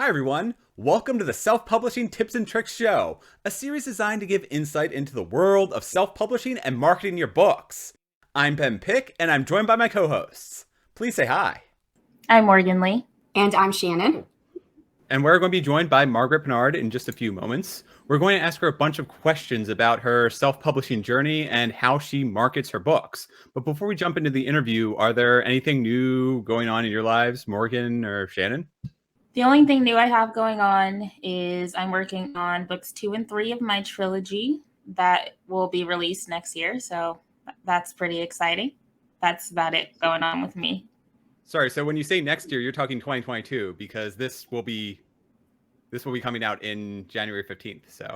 Hi everyone, welcome to the Self-Publishing Tips and Tricks Show, a series designed to give insight into the world of self-publishing and marketing your books. I'm Ben Pick, and I'm joined by my co-hosts. Please say hi. I'm Morgan Lee. And I'm Shannon. And we're going to be joined by Margaret Pinard in just a few moments. We're going to ask her a bunch of questions about her self-publishing journey and how she markets her books. But before we jump into the interview, are there anything new going on in your lives, Morgan or Shannon? The only thing new I have going on is I'm working on books 2 and 3 of my trilogy that will be released next year. So that's pretty exciting. That's about it going on with me. Sorry, so when you say next year, you're talking 2022 because this will be coming out in January 15th. So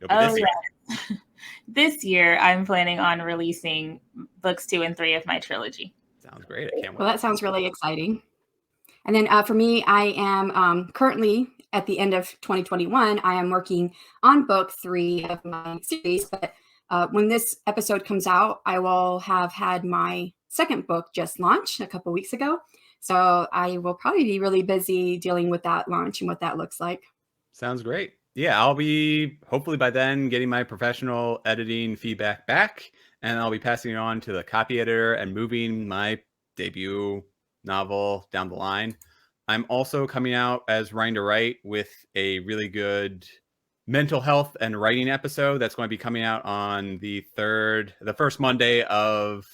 it'll be this year. Yeah. This year, I'm planning on releasing books 2 and 3 of my trilogy. Sounds great. I can't wait. Well, that sounds really exciting. And then for me, I am currently at the end of 2021, I am working on book 3 of my series. But when this episode comes out, I will have had my second book just launched a couple weeks ago. So I will probably be really busy dealing with that launch and what that looks like. Sounds great. Yeah, I'll be hopefully by then getting my professional editing feedback back, and I'll be passing it on to the copy editor and moving my debut novel down the line. I'm also coming out as Writing to Write with a really good mental health and writing episode that's going to be coming out on the first Monday of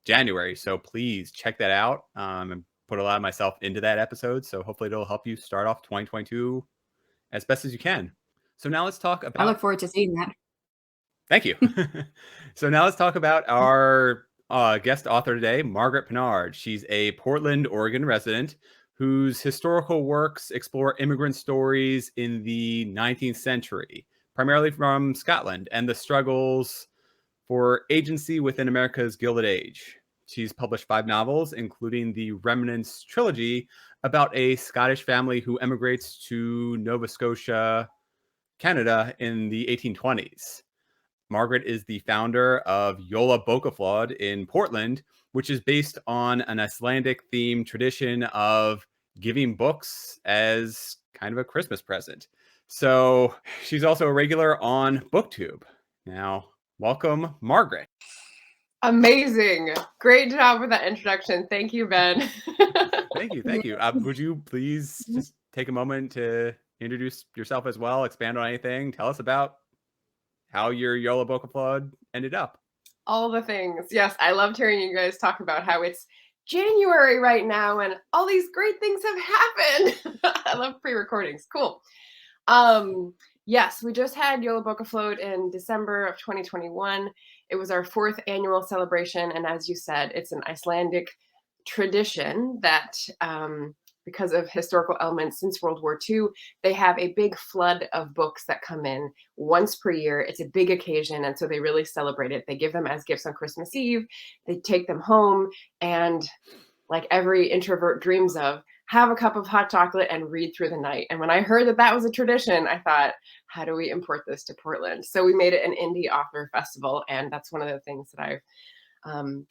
January. So please check that out and put a lot of myself into that episode. So hopefully it'll help you start off 2022 as best as you can. So now let's talk about... I look forward to seeing that. Thank you. So now let's talk about our guest author today, Margaret Pinard. She's a Portland, Oregon resident whose historical works explore immigrant stories in the 19th century, primarily from Scotland, and the struggles for agency within America's Gilded Age. She's published 5 novels, including the Remnants trilogy about a Scottish family who emigrates to Nova Scotia, Canada in the 1820s. Margaret is the founder of Yola Bókaflóð in Portland, which is based on an Icelandic-themed tradition of giving books as kind of a Christmas present. So she's also a regular on BookTube. Now, welcome, Margaret. Amazing. Great job with that introduction. Thank you, Ben. Thank you. Would you please just take a moment to introduce yourself as well, expand on anything, tell us about how your Yola Bókaflóð ended up? All the things. Yes, I loved hearing you guys talk about how it's January right now and all these great things have happened. I love pre-recordings. Cool. Yes, we just had Yola Bókaflóð in December of 2021. It was our 4th annual celebration. And as you said, it's an Icelandic tradition that because of historical elements since World War II, they have a big flood of books that come in once per year. It's a big occasion, and so they really celebrate it. They give them as gifts on Christmas Eve. They take them home, and like every introvert dreams of, have a cup of hot chocolate and read through the night. And when I heard that that was a tradition, I thought, how do we import this to Portland? So we made it an indie author festival, and that's one of the things that I've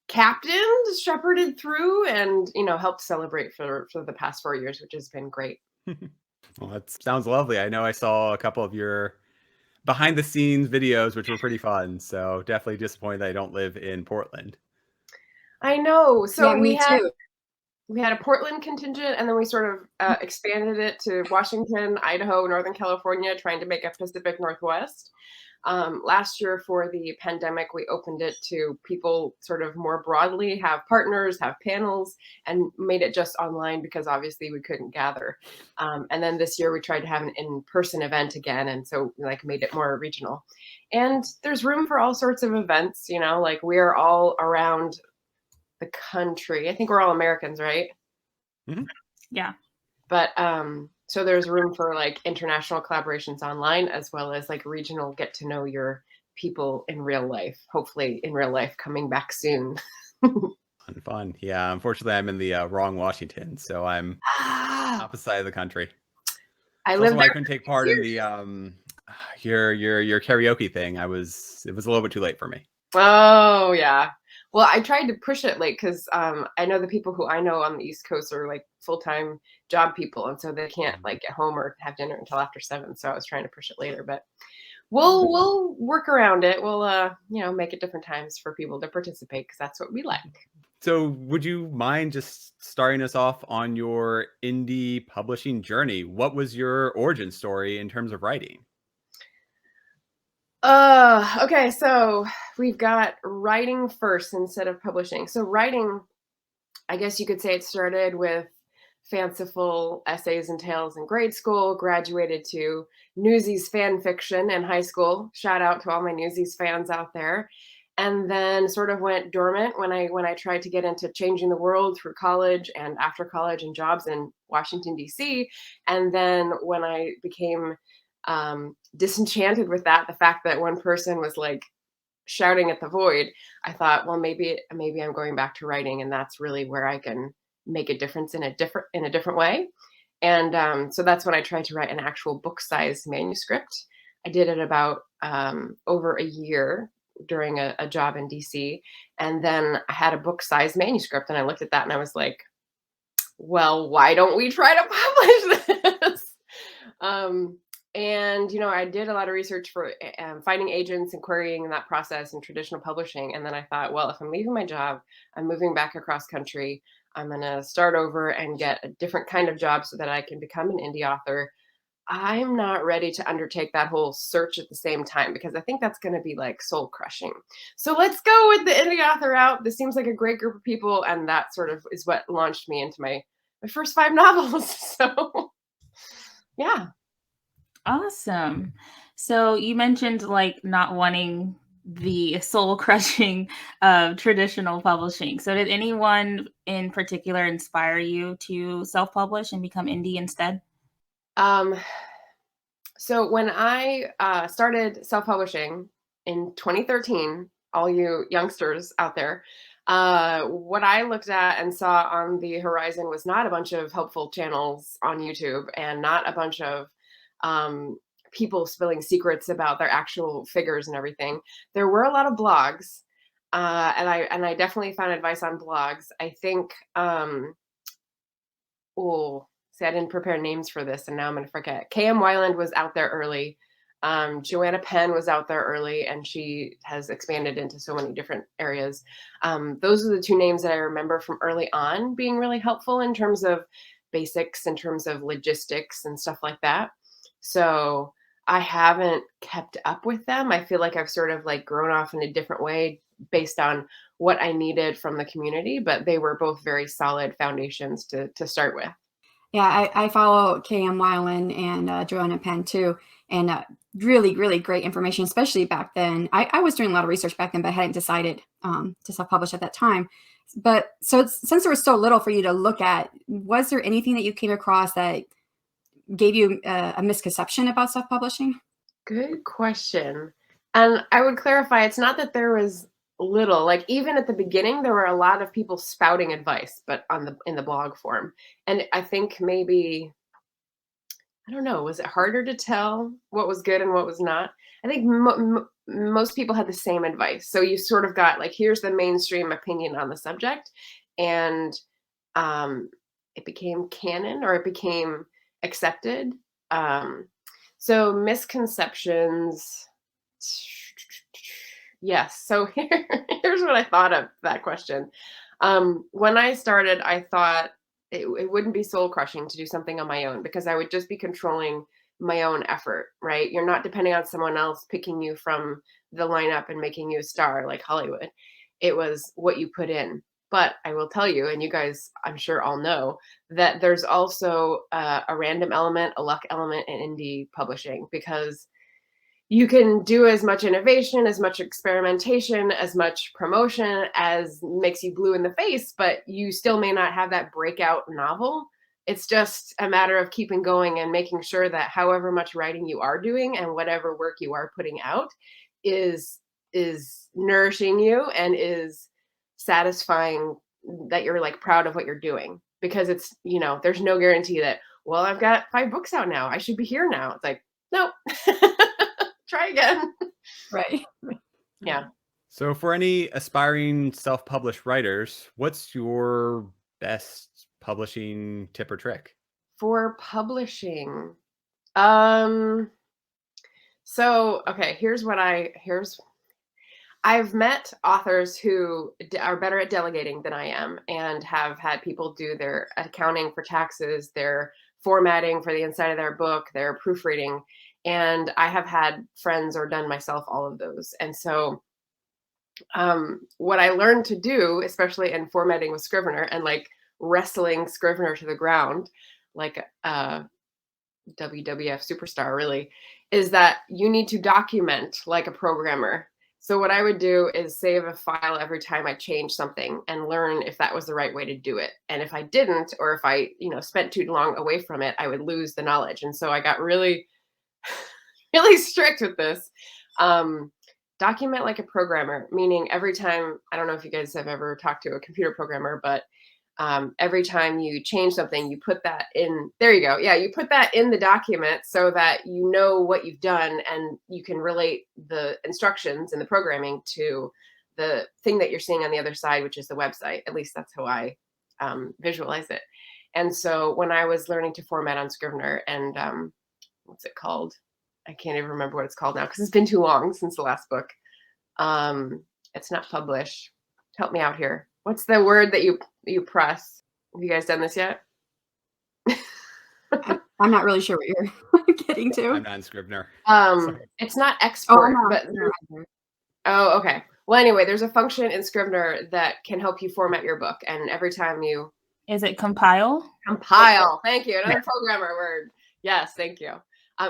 captained, shepherded through, and helped celebrate for the past 4 years, which has been great. Well, that sounds lovely. I know I saw a couple of your behind the scenes videos, which were pretty fun. So definitely disappointed that I don't live in Portland. I know. So yeah, we had a Portland contingent, and then we sort of expanded it to Washington, Idaho, Northern California, trying to make a Pacific Northwest. Last year for the pandemic, we opened it to people sort of more broadly, have partners, have panels, and made it just online because obviously we couldn't gather. And then this year we tried to have an in-person event again. And so like made it more regional. And there's room for all sorts of events, like we are all around the country. I think we're all Americans, right? Mm-hmm. Yeah. But so there's room for like international collaborations online as well as like regional get to know your people in real life, hopefully in real life coming back soon. Fun. Yeah. Unfortunately, I'm in the wrong Washington, so I'm opposite side of the country. I live there. I couldn't take part in the your karaoke thing. It was a little bit too late for me. Oh yeah. Well, I tried to push it like because I know the people who I know on the East Coast are like full-time job people, and so they can't like get home or have dinner until after 7. So I was trying to push it later, but we'll work around it. We'll make it different times for people to participate because that's what we like. So would you mind just starting us off on your indie publishing journey? What was your origin story in terms of writing? Okay, so we've got writing first instead of publishing. So writing, I guess you could say it started with fanciful essays and tales in grade school, graduated to Newsies fan fiction in high school. Shout out to all my Newsies fans out there. And then sort of went dormant when I tried to get into changing the world through college and after college and jobs in Washington, D.C. And then when I became disenchanted with that, the fact that one person was like shouting at the void, I thought, well, maybe I'm going back to writing, and that's really where I can make a difference in a different way. And so that's when I tried to write an actual book-sized manuscript. I did it about over a year during a job in DC, and then I had a book-sized manuscript, and I looked at that and I was like, well, why don't we try to publish this? And I did a lot of research for finding agents and querying that process in traditional publishing. And then I thought, well, if I'm leaving my job, I'm moving back across country, I'm going to start over and get a different kind of job so that I can become an indie author. I'm not ready to undertake that whole search at the same time because I think that's going to be like soul crushing. So let's go with the indie author route. This seems like a great group of people. And that sort of is what launched me into my first 5 novels. So yeah. Awesome. So you mentioned like not wanting the soul crushing of traditional publishing. So did anyone in particular inspire you to self-publish and become indie instead? So when I started self-publishing in 2013, all you youngsters out there, what I looked at and saw on the horizon was not a bunch of helpful channels on YouTube and not a bunch of people spilling secrets about their actual figures and everything. There were a lot of blogs, and I definitely found advice on blogs. I think, see, I didn't prepare names for this, and now I'm going to forget. K.M. Weiland was out there early. Joanna Penn was out there early, and she has expanded into so many different areas. Those are the 2 names that I remember from early on being really helpful in terms of basics, in terms of logistics and stuff like that. So I haven't kept up with them. I feel like I've sort of like grown off in a different way based on what I needed from the community, but they were both very solid foundations to start with. Yeah, I follow K.M. Weiland and Joanna Penn too, and really, really great information, especially back then. I was doing a lot of research back then, but I hadn't decided to self-publish at that time. But so since there was so little for you to look at, was there anything that you came across that gave you a misconception about self-publishing? Good question. And I would clarify, it's not that there was little, like even at the beginning, there were a lot of people spouting advice, but in the blog form. And I think maybe, I don't know, was it harder to tell what was good and what was not? I think most people had the same advice. So you sort of got like, here's the mainstream opinion on the subject. And it became canon, or it became accepted. So misconceptions. Yes. So here's what I thought of that question. When I started, I thought it wouldn't be soul crushing to do something on my own because I would just be controlling my own effort, right? You're not depending on someone else picking you from the lineup and making you a star like Hollywood. It was what you put in. But I will tell you, and you guys, I'm sure all know, that there's also a random element, a luck element in indie publishing, because you can do as much innovation, as much experimentation, as much promotion as makes you blue in the face, but you still may not have that breakout novel. It's just a matter of keeping going and making sure that however much writing you are doing and whatever work you are putting out is nourishing you and is satisfying, that you're like proud of what you're doing. Because it's, there's no guarantee that, well, I've got 5 books out now, I should be here now. It's like, nope. Try again. Right. Yeah. So for any aspiring self-published writers, what's your best publishing tip or trick? For publishing, um, so okay, I've met authors who are better at delegating than I am and have had people do their accounting for taxes, their formatting for the inside of their book, their proofreading. And I have had friends or done myself all of those. And so what I learned to do, especially in formatting with Scrivener and like wrestling Scrivener to the ground, like WWF superstar really, is that you need to document like a programmer. So what I would do is save a file every time I change something and learn if that was the right way to do it. And if I didn't, or if I, spent too long away from it, I would lose the knowledge. And so I got really, really strict with this. Document like a programmer, meaning every time, I don't know if you guys have ever talked to a computer programmer, but every time you change something, you put that in. There you go. Yeah, you put that in the document so that you know what you've done and you can relate the instructions and the programming to the thing that you're seeing on the other side, which is the website. At least that's how I visualize it. And so when I was learning to format on Scrivener and what's it called? I can't even remember what it's called now because it's been too long since the last book. It's not publish. Help me out here. What's the word that you press? Have you guys done this yet? I'm not really sure what you're getting to. I'm not in Scrivener. Sorry. It's not export, Oh, but no. oh, okay. Well, anyway, there's a function in Scrivener that can help you format your book, and every time you Is it compile? compile, thank you, another programmer word. Yes, thank you.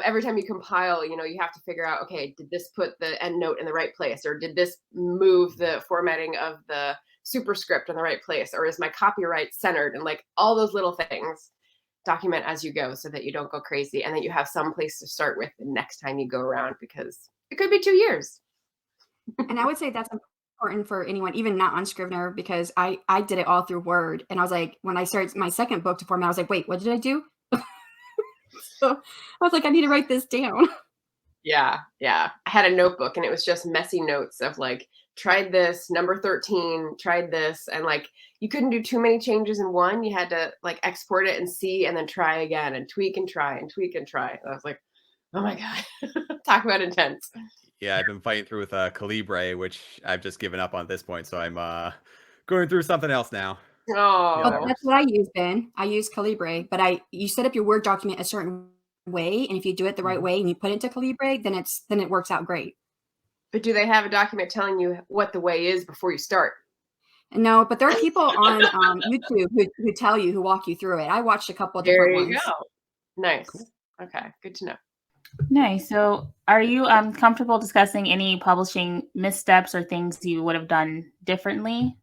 Every time you compile, you have to figure out, okay, did this put the end note in the right place, or did this move the formatting of the superscript in the right place, or is my copyright centered, and like all those little things. Document as you go so that you don't go crazy and that you have some place to start with the next time you go around, because it could be 2 years. And I would say that's important for anyone, even not on Scrivener, because I did it all through Word. And I was like, when I started my second book to format, I was like, wait, what did I do? So I was like, I need to write this down. Yeah. I had a notebook and it was just messy notes of like, tried this, number 13, tried this. And like, you couldn't do too many changes in one. You had to like export it and see, and then try again and tweak and try and tweak and try. And I was like, oh my God, talk about intense. Yeah, I've been fighting through with Calibre, which I've just given up on at this point. So I'm going through something else now. Oh, Oh, that's what I use, Ben. I use Calibre, but you set up your Word document a certain way, and if you do it the right way and you put it into Calibre, then it works out great. but do they have a document telling you what the way is before you start? No, but there are people on YouTube who tell you, who walk you through it. I watched a couple of There different you ones. go. Nice. Cool. Okay, good to know. Nice. So are you comfortable discussing any publishing missteps or things you would have done differently?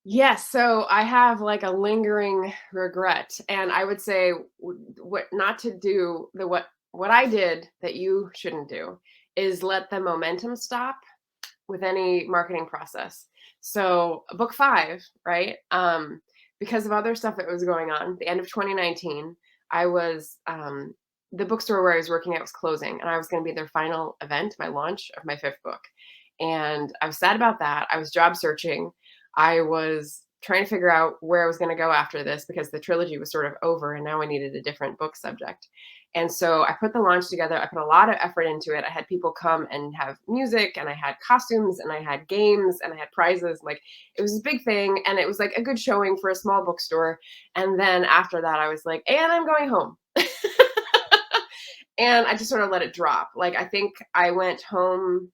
Yes, so I have like a lingering regret, and I would say what not to do. What I did that you shouldn't do is let the momentum stop with any marketing process. So book 5, right? Because of other stuff that was going on, the end of 2019, I was the bookstore where I was working at was closing, and I was going to be their final event, my launch of my 5th book. And I was sad about that. I was job searching. I was trying to figure out where I was going to go after this because the trilogy was sort of over and now I needed a different book subject. And so I put the launch together. I put a lot of effort into it. I had people come and have music, and I had costumes, and I had games, and I had prizes. Like, it was a big thing, and it was like a good showing for a small bookstore. And then after that, I was like, and I'm going home. And I just sort of let it drop. Like, I think I went home.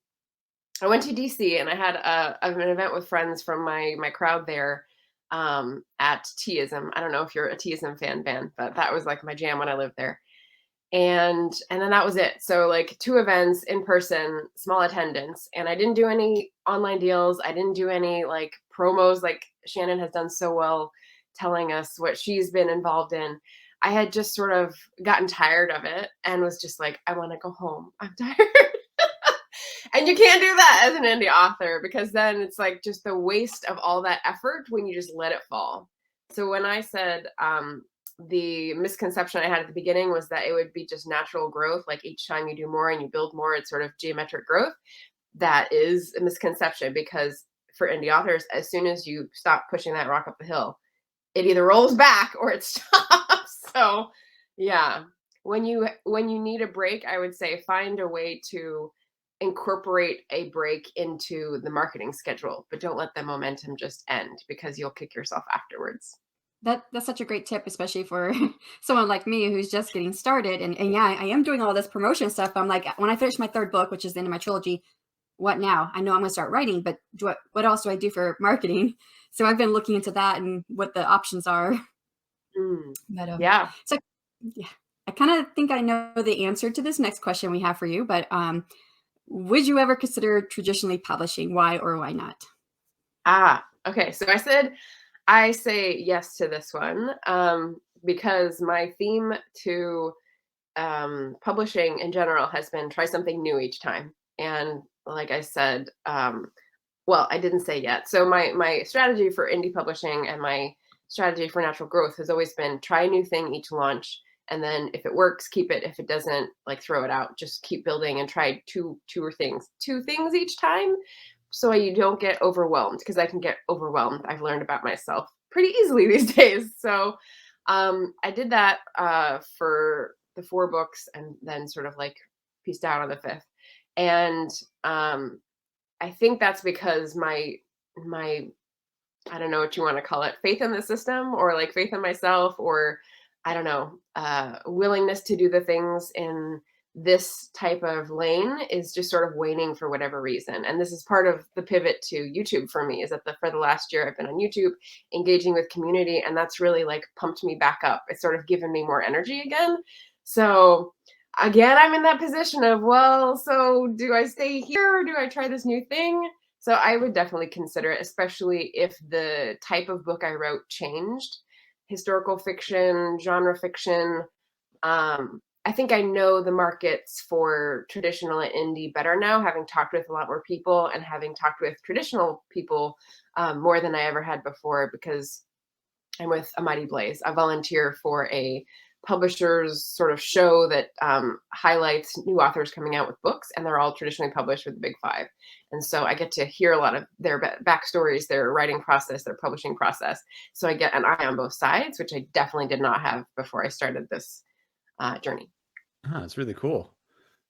I went to DC and I had an event with friends from my crowd there at Teaism. I don't know if you're a Teaism fan, Ben, but that was like my jam when I lived there. And then that was it. So like 2 events in person, small attendance, and I didn't do any online deals. I didn't do any like promos like Shannon has done so well telling us what she's been involved in. I had just sort of gotten tired of it and was just like, I want to go home. I'm tired. And you can't do that as an indie author, because then it's like just the waste of all that effort when you just let it fall. So when I said the misconception I had at the beginning was that it would be just natural growth, like each time you do more and you build more, it's sort of geometric growth. that is a misconception, because for indie authors, as soon as you stop pushing that rock up the hill, it either rolls back or it stops. So yeah, when you need a break, I would say find a way to incorporate a break into the marketing schedule, but don't let the momentum just end, because you'll kick yourself afterwards. That's such a great tip, especially for someone like me who's just getting started. And yeah, I am doing all this promotion stuff. I'm like, when I finish my third book, which is the end of my trilogy, what now? I know I'm going to start writing, but what else do I do for marketing? So I've been looking into that and what the options are. But Yeah. so yeah, I kind of think I know the answer to this next question we have for you. But would you ever consider traditionally publishing? Why or why not? Okay. So I say yes to this one, because my theme to publishing in general has been try something new each time. And like I said, well, I didn't say yet. So my strategy for indie publishing and my strategy for natural growth has always been try a new thing each launch. And then if it works, keep it. If it doesn't, like throw it out. Just keep building and try two things each time, so you don't get overwhelmed, because I can get overwhelmed. I've learned about myself pretty easily these days. So I did that for the 4 books, and then sort of like pieced out on the 5th. And I think that's because my I don't know what you want to call it, faith in the system, or like faith in myself, or I don't know, willingness to do the things in this type of lane is just sort of waning for whatever reason. And this is part of the pivot to YouTube for me, is that for the last year I've been on YouTube engaging with community, and that's really like pumped me back up. It's sort of given me more energy again. So again, I'm in that position of, well, so do I stay here or do I try this new thing? So I would definitely consider it, especially if the type of book I wrote changed. Historical fiction, genre fiction. I think I know the markets for traditional and indie better now, having talked with a lot more people and having talked with traditional people more than I ever had before, because I'm with A Mighty Blaze. I volunteer for a publisher's sort of show that highlights new authors coming out with books, and they're all traditionally published with the Big 5. And so I get to hear a lot of their backstories, their writing process, their publishing process. So I get an eye on both sides, which I definitely did not have before I started this journey. It's really cool.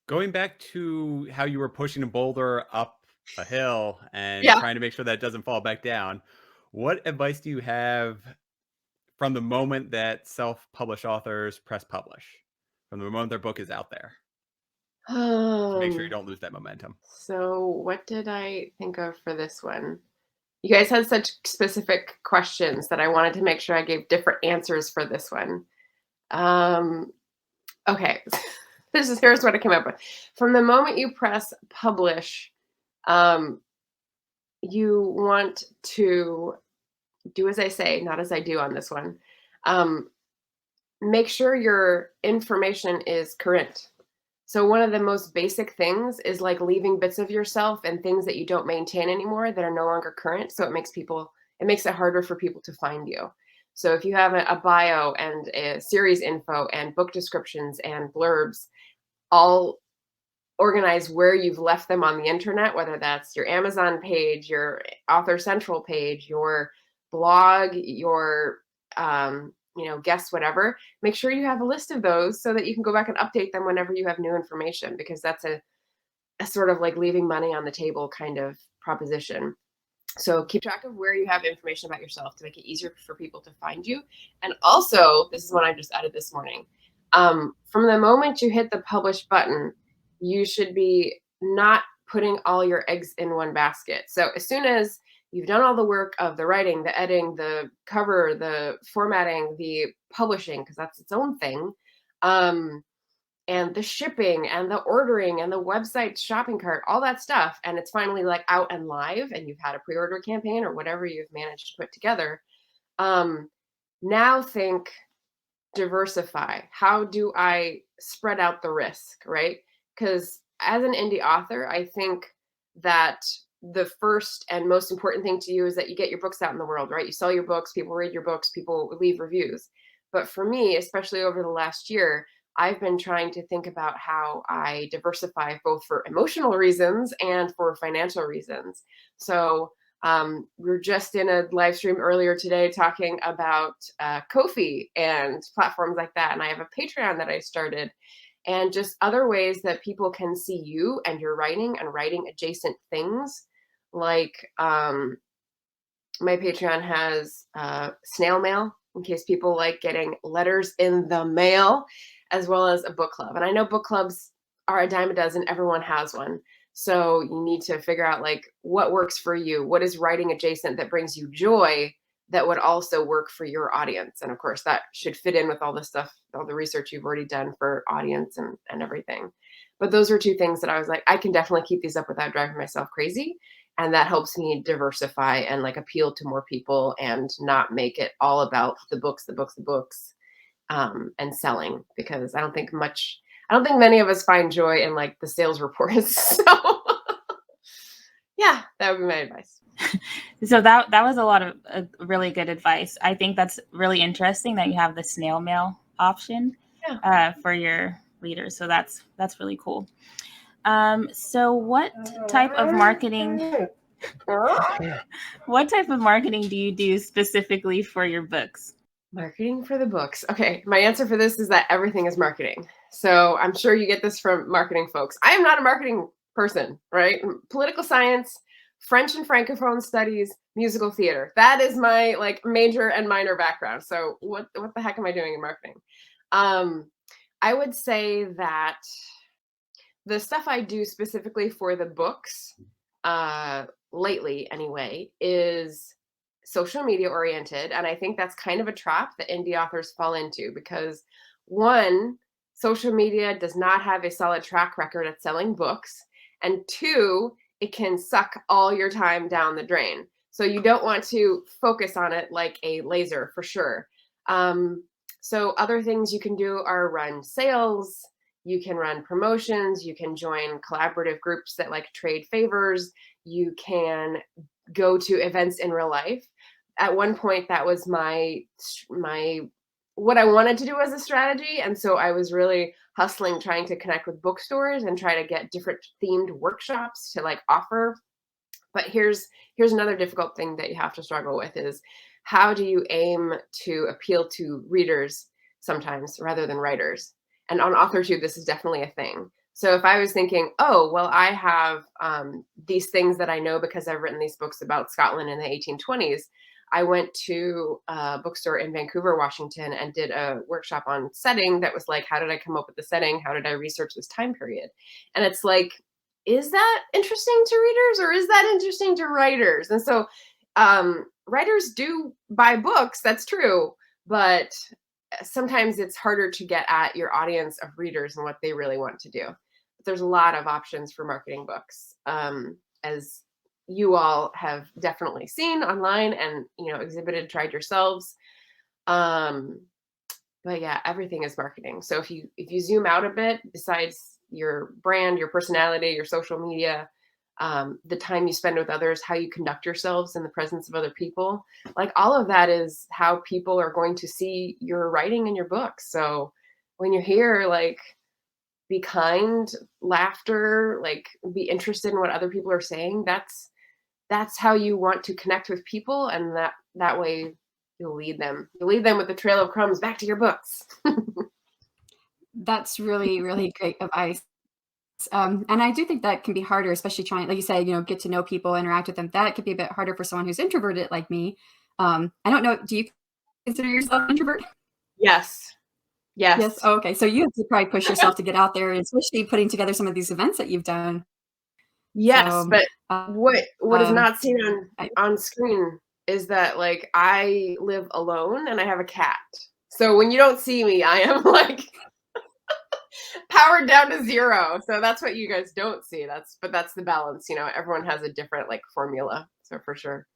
Going back to how you were pushing a boulder up a hill and Yeah. trying to make sure that it doesn't fall back down, what advice do you have from the moment that self-published authors press publish, from the moment their book is out there, to make sure you don't lose that momentum? So what did I think of for this one? You guys had such specific questions that I wanted to make sure I gave different answers for this one. Okay, here's what I came up with. From the moment you press publish, you want to do as I say, not as I do on this one. Make sure your information is current. So one of the most basic things is like leaving bits of yourself and things that you don't maintain anymore that are no longer current. So it makes it harder for people to find you. So if you have a bio and a series info and book descriptions and blurbs, all organize where you've left them on the internet, whether that's your Amazon page, your Author Central page, your blog, your guest, whatever. Make sure you have a list of those so that you can go back and update them whenever you have new information, because that's a sort of like leaving money on the table kind of proposition. So keep track of where you have information about yourself to make it easier for people to find you. And also, this is one I just added this morning. From the moment you hit the publish button, you should be not putting all your eggs in one basket. So as soon as you've done all the work of the writing, the editing, the cover, the formatting, the publishing, because that's its own thing, and the shipping and the ordering and the website shopping cart, all that stuff, and it's finally like out and live, and you've had a pre-order campaign or whatever you've managed to put together, now think diversify. How do I spread out the risk, right? Because as an indie author, I think that the first and most important thing to you is that you get your books out in the world, right? You sell your books, people read your books, people leave reviews. But for me, especially over the last year, I've been trying to think about how I diversify both for emotional reasons and for financial reasons. So we were just in a live stream earlier today talking about Ko-fi and platforms like that. And I have a Patreon that I started, and just other ways that people can see you and your writing and writing adjacent things. Like my Patreon has snail mail in case people like getting letters in the mail, as well as a book club. And I know book clubs are a dime a dozen. Everyone has one. So you need to figure out like what works for you. What is writing adjacent that brings you joy that would also work for your audience? And of course, that should fit in with all the stuff, all the research you've already done for audience and everything. But those are two things that I was like, I can definitely keep these up without driving myself crazy. And that helps me diversify and like appeal to more people and not make it all about the books, and selling, because I don't think many of us find joy in like the sales reports. So yeah, that would be my advice. So that was a lot of really good advice. I think that's really interesting that you have the snail mail option for your readers. So that's really cool. So what type of marketing do you do specifically for your books? Marketing for the books. Okay, my answer for this is that everything is marketing. So I'm sure you get this from marketing folks. I am not a marketing person, right? Political science, French and Francophone studies, musical theater. That is my like major and minor background. So what the heck am I doing in marketing? I would say that the stuff I do specifically for the books, lately anyway, is social media oriented. And I think that's kind of a trap that indie authors fall into, because one, social media does not have a solid track record at selling books. And two, it can suck all your time down the drain. So you don't want to focus on it like a laser, for sure. So other things you can do are run sales, you can run promotions, you can join collaborative groups that like trade favors, you can go to events in real life. At one point, that was my what I wanted to do as a strategy. And so I was really hustling, trying to connect with bookstores and try to get different themed workshops to like offer. But here's another difficult thing that you have to struggle with is, how do you aim to appeal to readers sometimes rather than writers? And on AuthorTube, this is definitely a thing. So if I was thinking, oh, well, I have these things that I know because I've written these books about Scotland in the 1820s, I went to a bookstore in Vancouver, Washington, and did a workshop on setting that was like, how did I come up with the setting? How did I research this time period? And it's like, is that interesting to readers or is that interesting to writers? And so writers do buy books, that's true, but sometimes it's harder to get at your audience of readers and what they really want to do. But there's a lot of options for marketing books, as you all have definitely seen online and exhibited, tried yourselves. But yeah, everything is marketing. So if you zoom out a bit, besides your brand, your personality, your social media, the time you spend with others, how you conduct yourselves in the presence of other people, like all of that is how people are going to see your writing and your books. So when you're here, like, be kind, laughter, like be interested in what other people are saying. That's how you want to connect with people, and that way you'll lead them with the trail of crumbs back to your books. That's really, really great advice. And I do think that can be harder, especially trying, like you said, get to know people, interact with them. That could be a bit harder for someone who's introverted like me. I don't know. Do you consider yourself an introvert? Yes. Yes. Oh, okay. So you have to probably push yourself to get out there, especially putting together some of these events that you've done. Yes, So, but what is not seen on screen is that like I live alone and I have a cat. So when you don't see me, I am like powered down to zero. So that's what you guys don't see. That's the balance. Everyone has a different like formula. So for sure.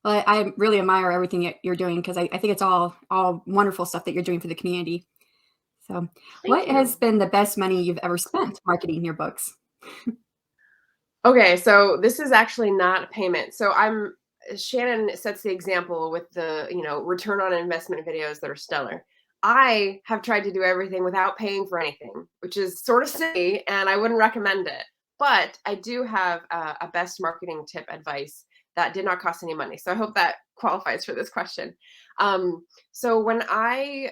Well, I really admire everything that you're doing, because I think it's all wonderful stuff that you're doing for the community. So what has been the best money you've ever spent marketing your books? Okay, so this is actually not payment. So Shannon sets the example with the, return on investment videos that are stellar. I have tried to do everything without paying for anything, which is sort of silly, and I wouldn't recommend it. But I do have a best marketing tip advice that did not cost any money. So I hope that qualifies for this question. So when I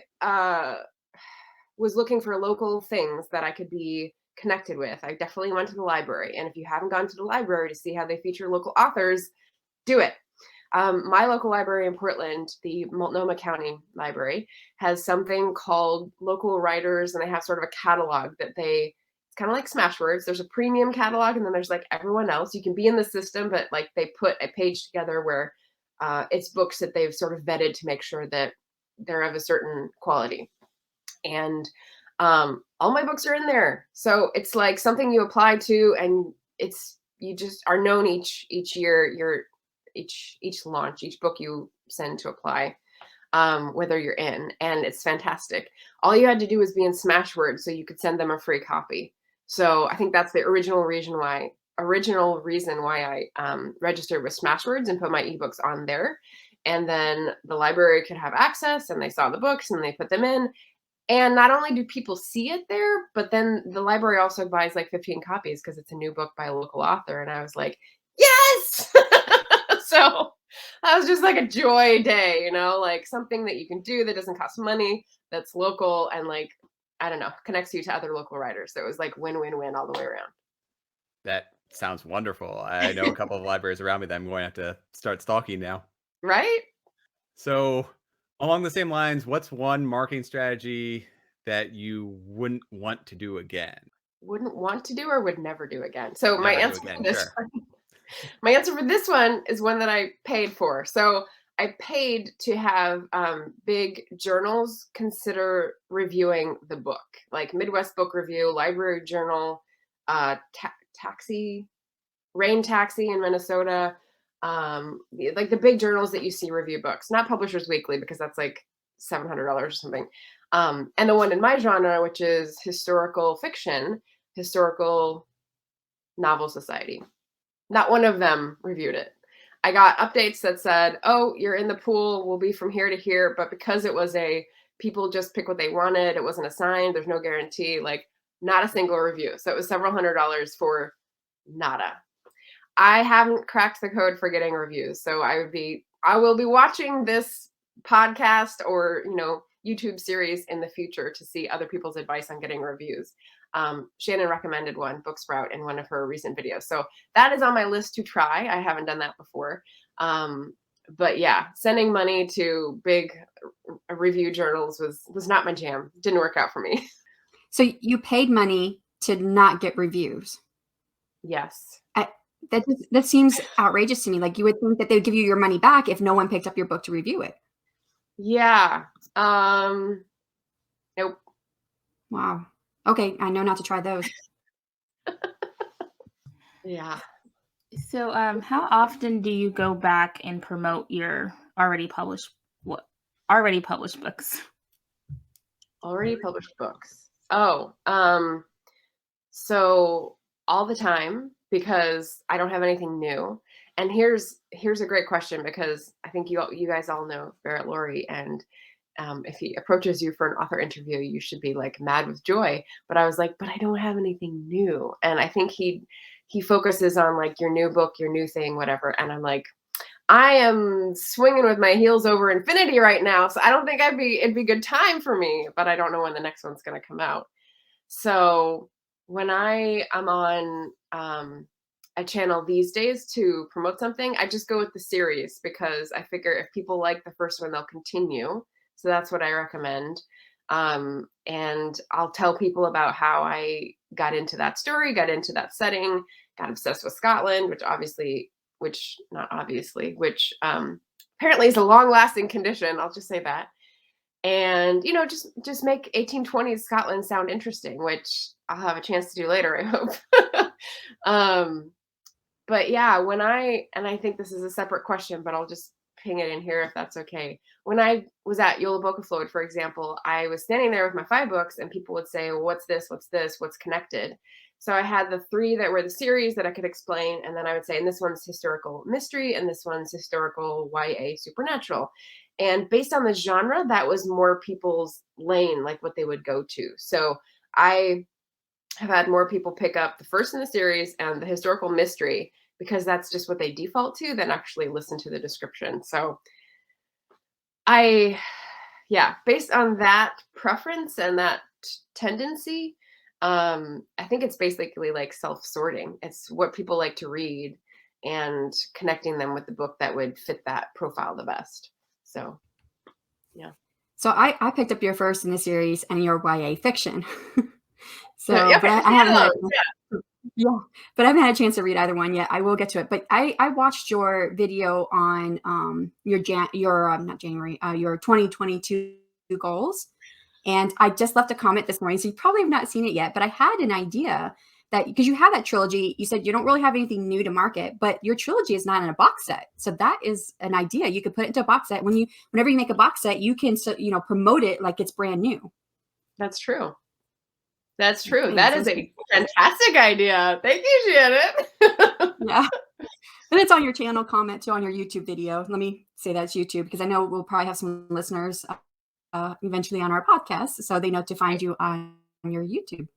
was looking for local things that I could be connected with, I definitely went to the library. And if you haven't gone to the library to see how they feature local authors, do it. My local library in Portland, the Multnomah County Library, has something called local writers, and they have sort of a catalog that it's kind of like Smashwords. There's a premium catalog, and then there's like everyone else. You can be in the system, but like they put a page together where it's books that they've sort of vetted to make sure that they're of a certain quality. And all my books are in there. So it's like something you apply to, and you just are known each year, each launch, each book you send to apply, whether you're in, and it's fantastic. All you had to do was be in Smashwords so you could send them a free copy. So I think that's the original reason why I registered with Smashwords and put my ebooks on there. And then the library could have access, and they saw the books and they put them in. And not only do people see it there, but then the library also buys like 15 copies because it's a new book by a local author. And I was like, yes! So that was just like a joy day, you know, like something that you can do that doesn't cost money, that's local, and like, I don't know, connects you to other local writers. So it was like win-win-win all the way around. That sounds wonderful. I know a couple of libraries around me that I'm going to have to start stalking now. Right? So along the same lines, what's one marketing strategy that you wouldn't want to do again? Wouldn't want to do or would never do again. So my Never do answer again, for this sure. my answer for this one is one that I paid for. So I paid to have big journals consider reviewing the book, like Midwest Book Review, Library Journal, Rain Taxi in Minnesota, like the big journals that you see review books, not Publishers Weekly, because that's like $700 or something. And the one in my genre, which is historical fiction, Historical Novel Society. Not one of them reviewed it. I got updates that said, oh, you're in the pool, we'll be from here to here. But because it was people just pick what they wanted, it wasn't assigned, there's no guarantee, like not a single review. So it was several $100s for nada. I haven't cracked the code for getting reviews. So I will be watching this podcast or, YouTube series in the future to see other people's advice on getting reviews. Shannon recommended one, Booksprout, in one of her recent videos. So that is on my list to try. I haven't done that before. But yeah, sending money to big review journals was not my jam. Didn't work out for me. So you paid money to not get reviews? Yes. That seems outrageous to me. Like, you would think that they would give you your money back if no one picked up your book to review it. Yeah. Nope. Wow. Okay, I know not to try those. Yeah. So, how often do you go back and promote your already published books? Already published books. Oh, so all the time, because I don't have anything new. And here's a great question, because I think you guys all know Barrett Laurie, and if he approaches you for an author interview, you should be like mad with joy. But I was like, but I don't have anything new. And I think he focuses on like your new book, your new thing, whatever. And I'm like, I am swinging with my heels over infinity right now. So I don't think it'd be good time for me, but I don't know when the next one's going to come out. So when I am on a channel these days to promote something, I just go with the series, because I figure if people like the first one, they'll continue. So that's what I recommend. And I'll tell people about how I got into that story, got into that setting, got obsessed with Scotland, which apparently is a long-lasting condition. I'll just say that. And, just make 1820s Scotland sound interesting, which I'll have a chance to do later, I hope. But yeah, and I think this is a separate question, but I'll just ping it in here if that's okay. When I was at Yola Book Float, for example, I was standing there with my 5 books, and people would say, well, what's this? What's this? What's connected? So I had the 3 that were the series that I could explain, and then I would say, and this one's historical mystery, and this one's historical YA supernatural. And based on the genre, that was more people's lane, like what they would go to. So I have had more people pick up the first in the series and the historical mystery because that's just what they default to than actually listen to the description. So based on that preference and that tendency, I think it's basically like self-sorting. It's what people like to read and connecting them with the book that would fit that profile the best. So, yeah. So I picked up your first in the series and your YA fiction. So, Yeah, but I haven't had, but I haven't had a chance to read either one yet. I will get to it. But I watched your video on your 2022 goals, and I just left a comment this morning. So you probably have not seen it yet, but I had an idea that because you have that trilogy, you said you don't really have anything new to market, but your trilogy is not in a box set. So that is an idea. You could put it into a box set. Whenever you make a box set, you can promote it like it's brand new. That's true. That's true. Okay, that so is a fantastic idea. Thank you, Shannon. Yeah. And it's on your channel, comment too on your YouTube video. Let me say that's YouTube because I know we'll probably have some listeners eventually on our podcast, so they know to find you on your YouTube.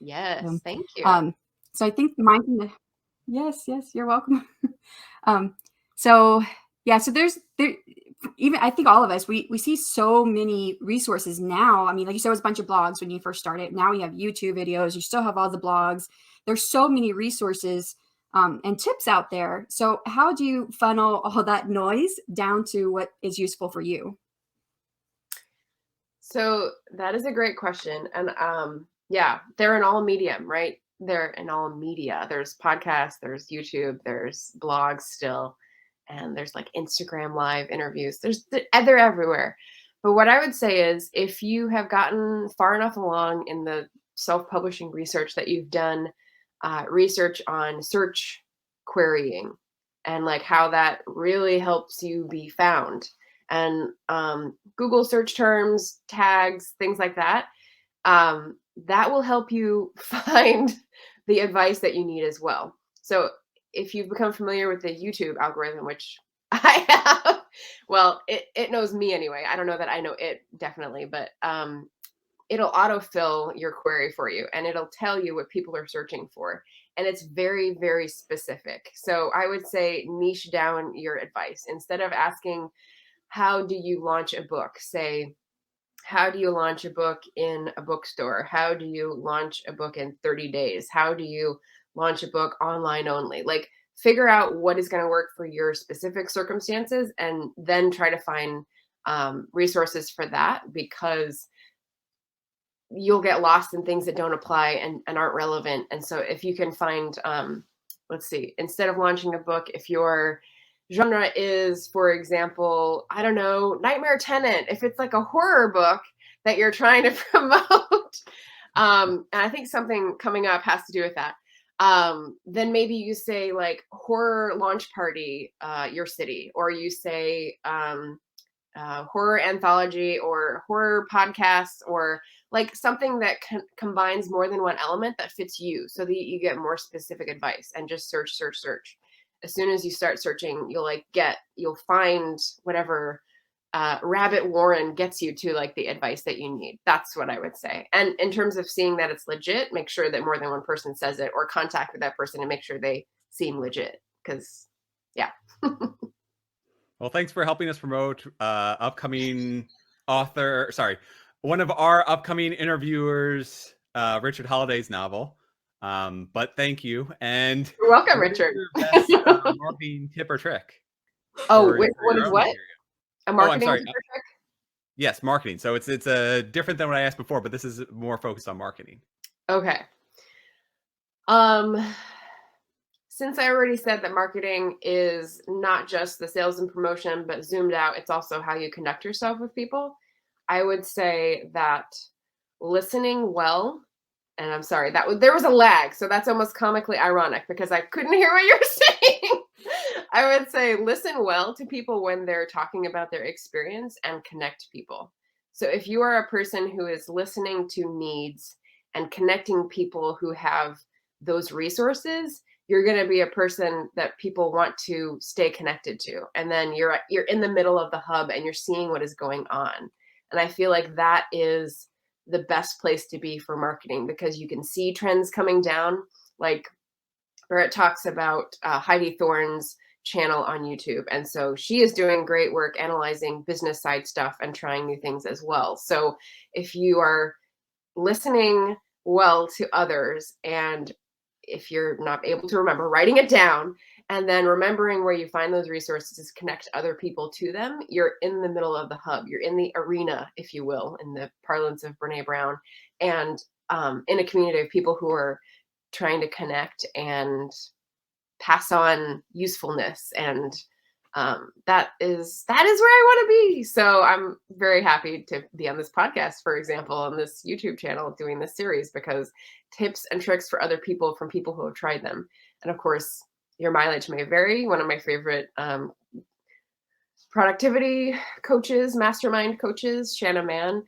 Yes, thank you. So I think mine. Yes, you're welcome. So there's even I think all of us we see so many resources now. I mean, like you said, it was a bunch of blogs when you first started. Now we have YouTube videos. You still have all the blogs. There's so many resources and tips out there. So how do you funnel all that noise down to what is useful for you? So that is a great question. And they're in all medium, right? They're in all media. There's podcasts, there's YouTube, there's blogs still, and there's like Instagram live interviews. They're everywhere. But what I would say is if you have gotten far enough along in the self-publishing research that you've done research on search querying and like how that really helps you be found and Google search terms, tags, things like that, that will help you find the advice that you need as well. So if you've become familiar with the YouTube algorithm, which I have, well, it knows me anyway. I don't know that I know it definitely, but it'll autofill your query for you and it'll tell you what people are searching for. And it's very, very specific. So I would say niche down your advice. Instead of asking, how do you launch a book? Say, how do you launch a book in a bookstore? How do you launch a book in 30 days? How do you launch a book online only? Like figure out what is going to work for your specific circumstances and then try to find resources for that, because you'll get lost in things that don't apply and aren't relevant. And so if you can find, let's see, instead of launching a book, if your genre is, for example, I don't know, Nightmare Tenant, if it's like a horror book that you're trying to promote, and I think something coming up has to do with that, then maybe you say like horror launch party, your city, or you say horror anthology or horror podcasts, or like something that combines more than one element that fits you so that you get more specific advice, and just search. As soon as you start searching, you'll find whatever rabbit warren gets you to like the advice that you need. That's what I would say. And in terms of seeing that it's legit, make sure that more than one person says it, or contact with that person and make sure they seem legit. Because Well, thanks for helping us promote one of our upcoming interviewers, Richard Holliday's novel. But thank you. And you're welcome, Richard. Best marketing tip or trick. Oh, what is what? Material. A marketing tip or trick? Yes, marketing. So it's different than what I asked before, but this is more focused on marketing. Okay. Since I already said that marketing is not just the sales and promotion, but zoomed out, it's also how you conduct yourself with people. I would say that listening well, and I'm sorry, there was a lag, so that's almost comically ironic because I couldn't hear what you're saying. I would say listen well to people when they're talking about their experience and connect people. So if you are a person who is listening to needs and connecting people who have those resources, you're going to be a person that people want to stay connected to. And then you're in the middle of the hub and you're seeing what is going on. And I feel like that is the best place to be for marketing, because you can see trends coming down. Like Barrett talks about Heidi Thorne's channel on YouTube. And so she is doing great work analyzing business side stuff and trying new things as well. So if you are listening well to others, and if you're not able to remember, writing it down and then remembering where you find those resources, connect other people to them, you're in the middle of the hub. You're in the arena, if you will, in the parlance of Brene Brown, and in a community of people who are trying to connect and pass on usefulness. And that is where I want to be. So I'm very happy to be on this podcast, for example, on this YouTube channel doing this series, because tips and tricks for other people from people who have tried them. And of course, your mileage may vary. One of my favorite productivity coaches, mastermind coaches, Shanna Mann,